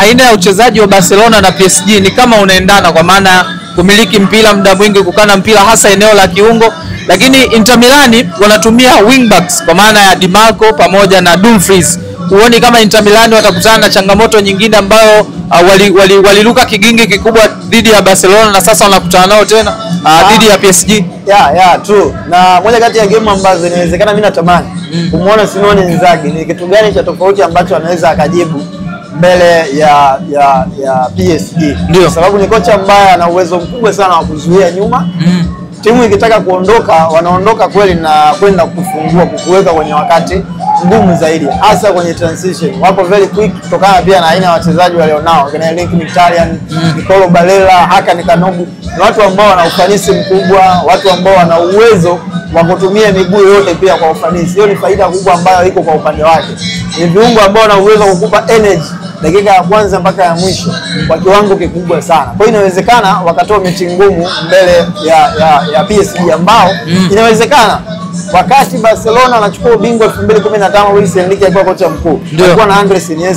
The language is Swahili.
aina ya uchezaji wa Barcelona na PSG ni kama unaendana, kwa maana kumiliki mpira muda mwingi, kukana mpira hasa eneo la kiungo, lakini Inter Milan wanatumia wingbacks kwa maana ya Di Marco pamoja na Dumfries. Huoni kama Inter Milan watakutana na changamoto nyingine ambayo waliruka kigingi kikubwa dhidi ya Barcelona na sasa wanakutana nao tena dhidi ya PSG? True. Na moja kati ya game ambazo inawezekana mimi natamani kumuona Simone Inzaghi ni kitu gani cha tofauti ambacho anaweza akajibu mbele ya PSG. Kwa sababu ni kocha ambaye ana uwezo mkubwa sana wa kuzuia nyuma. Timu ikitaka kuondoka wanaondoka kweli na kwenda kufungua, kukuweka kwenye wakati ngumu zaidi, hasa kwenye transition. Wapo very quick kutokana pia na aina ya wachezaji walionao, kina Link Mkhitaryan, Nicolo Barella, Hakan Kanogu. Ni watu ambao wana ufanisi mkubwa, watu ambao wana uwezo wa kutumia miguu yote pia kwa ufanisi. Hiyo ni faida kubwa ambayo iko kwa upande wake. Ni viungo ambao wana uwezo wa kukupa energy dakika ya kwanza mpaka ya mwisho kwa kiwango kikubwa sana. Kwa hiyo inawezekana wakatoa mechi ngumu mbele ya PSG ambao inawezekana wakati Barcelona anachukua ubingwa 2015 Luis Enrique alikuwa kocha mkuu. Alikuwa na Andres Iniesta.